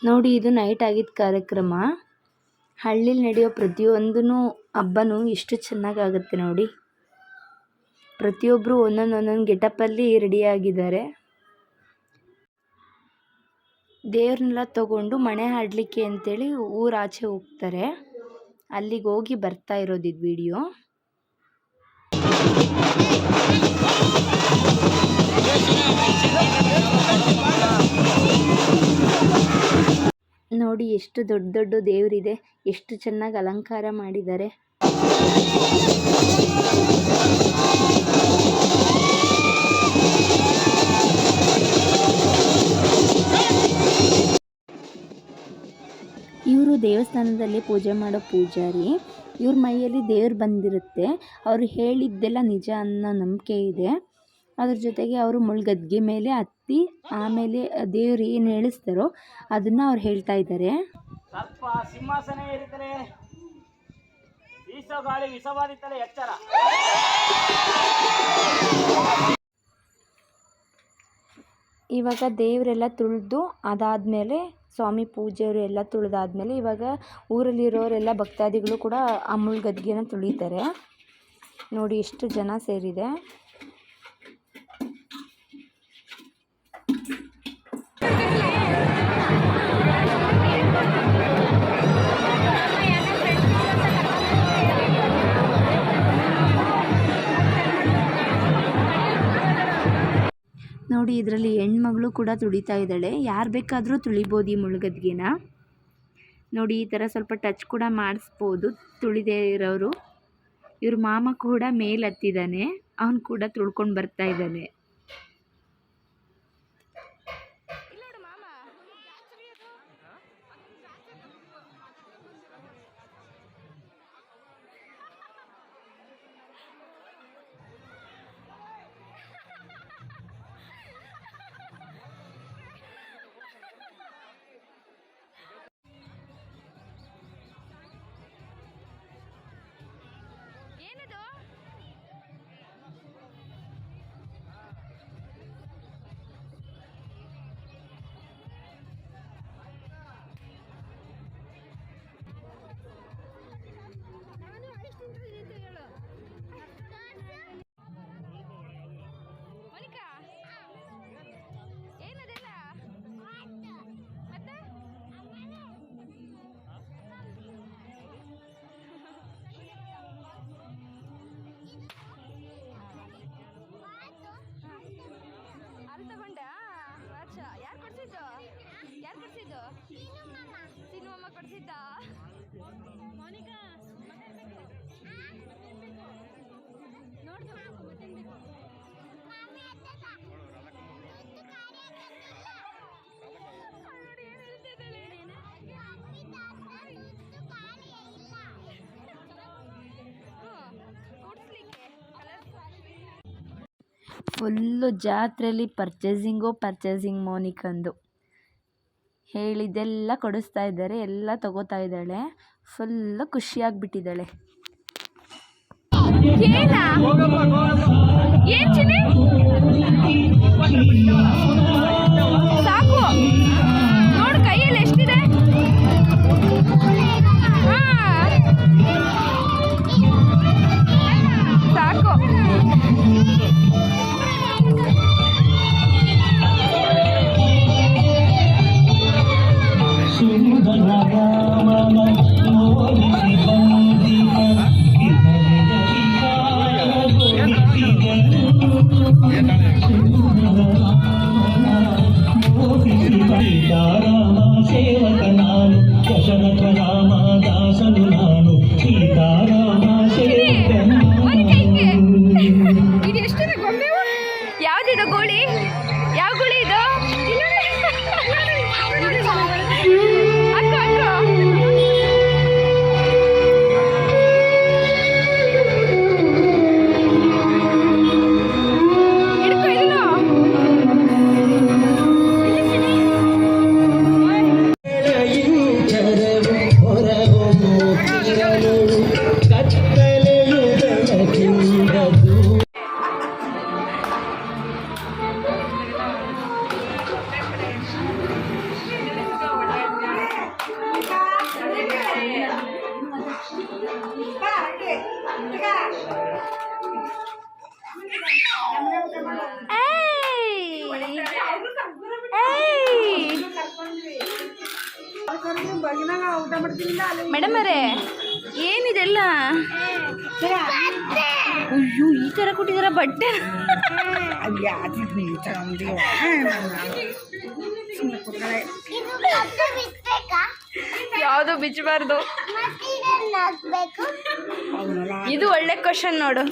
ನೋಡಿ, ಇದು ನೈಟ್ ಆಗಿದ್ದ ಕಾರ್ಯಕ್ರಮ. ಹಳ್ಳಿಲಿ ನಡೆಯೋ ಪ್ರತಿಯೊಂದೂ ಹಬ್ಬನೂ ಎಷ್ಟು ಚೆನ್ನಾಗಾಗುತ್ತೆ ನೋಡಿ. ಪ್ರತಿಯೊಬ್ಬರು ಒಂದೊಂದು ಗೆಟಪ್ಪಲ್ಲಿ ರೆಡಿಯಾಗಿದ್ದಾರೆ. ದೇವ್ರನ್ನೆಲ್ಲ ತಗೊಂಡು ಮಣೆ ಹಾಡಲಿಕ್ಕೆ ಅಂತೇಳಿ ಊರಾಚೆ ಹೋಗ್ತಾರೆ. ಅಲ್ಲಿಗೆ ಹೋಗಿ ಬರ್ತಾ ಇರೋದಿದ್ದು ವಿಡಿಯೋ. ನೋಡಿ, ಎಷ್ಟು ದೊಡ್ಡ ದೊಡ್ಡ ದೇವರಿದೆ, ಎಷ್ಟು ಚೆನ್ನಾಗಿ ಅಲಂಕಾರ ಮಾಡಿದ್ದಾರೆ. ಇವರು ದೇವಸ್ಥಾನದಲ್ಲಿ ಪೂಜೆ ಮಾಡೋ ಪೂಜಾರಿ. ಇವ್ರ ಮೈಯಲ್ಲಿ ದೇವ್ರು ಬಂದಿರುತ್ತೆ. ಅವರು ಹೇಳಿದ್ದೆಲ್ಲ ನಿಜ ಅನ್ನೋ ನಂಬಿಕೆ ಇದೆ. ಅದ್ರ ಜೊತೆಗೆ ಅವರು ಮುಳ್ಗದ್ಗೆ ಮೇಲೆ ಹತ್ತಿ ಆಮೇಲೆ ದೇವ್ರು ಏನು ಹೇಳಿಸ್ತಾರೋ ಅದನ್ನು ಅವ್ರು ಹೇಳ್ತಾ ಇದ್ದಾರೆ. ಸರ್ಪ ಸಿಂಹಾಸನ ಏರಿತಲೆ, ಬೀಸೋ ಗಾಳಿ ವಿಷವಾದಿತ್ತಲೆ ಎಚ್ಚರ. ಇವಾಗ ದೇವರೆಲ್ಲ ತುಳಿದು ಅದಾದಮೇಲೆ ಸ್ವಾಮಿ ಪೂಜೆಯವರು ಎಲ್ಲ ತುಳಿದಾದ್ಮೇಲೆ ಇವಾಗ ಊರಲ್ಲಿರೋರೆಲ್ಲ ಭಕ್ತಾದಿಗಳು ಕೂಡ ಆ ಮುಳ್ಗದ್ಗೆನ ತುಳಿತಾರೆ. ನೋಡಿ ಎಷ್ಟು ಜನ ಸೇರಿದೆ. ನೋಡಿ, ಇದರಲ್ಲಿ ಹೆಣ್ಮಗಳು ಕೂಡ ತುಳಿತಾ ಇದ್ದಾಳೆ. ಯಾರು ಬೇಕಾದರೂ ತುಳಿಬೋದು ಈ ಮುಳ್ಗದ್ಗೆನ. ನೋಡಿ, ಈ ಥರ ಸ್ವಲ್ಪ ಟಚ್ ಕೂಡ ಮಾಡಿಸ್ಬೋದು ತುಳಿದೇ ಇರೋರು. ಇವ್ರ ಮಾಮ ಕೂಡ ಮೇಲೆ ಹತ್ತಿದ್ದಾನೆ, ಅವನು ಕೂಡ ತುಳ್ಕೊಂಡು ಬರ್ತಾ ಇದ್ದಾನೆ. ಯಾರು ಕೊಡ್ಸಿದ್ದು? ಸೀನು ಮಾಮ ಕೊಡ್ಸಿದ್ದ. ಫುಲ್ಲು ಜಾತ್ರೆಯಲ್ಲಿ ಪರ್ಚೇಸಿಂಗ್ ಮೋನಿಕಂದು. ಹೇಳಿದ್ದೆಲ್ಲ ಕೊಡಿಸ್ತಾ ಇದ್ದಾರೆ, ಎಲ್ಲ ತಗೋತಾ ಇದ್ದಾಳೆ. ಫುಲ್ಲು ಖುಷಿಯಾಗಿಬಿಟ್ಟಿದ್ದಾಳೆ. ಸಾಕು ನೋಡು, ಕೈಯಲ್ಲಿ ಎಷ್ಟಿದೆ. ಸಾಕು. ಯಾವ್ದಿದು ಗೋಳಿ? ಯಾವ ಗೋಳಿ ಇದು? ಕರ ಮೇಡಮ್ ಅವರೇ ಏನಿದೆಲ್ಲ? ಅಯ್ಯೋ ಈ ಥರ ಕೊಟ್ಟಿದಾರ ಬಟ್ಟೆ. ಯಾವುದು ಬಿಚ್ಚಬಾರ್ದು. ಇದು ಒಳ್ಳೆ ಕ್ವಶನ್ ನೋಡು.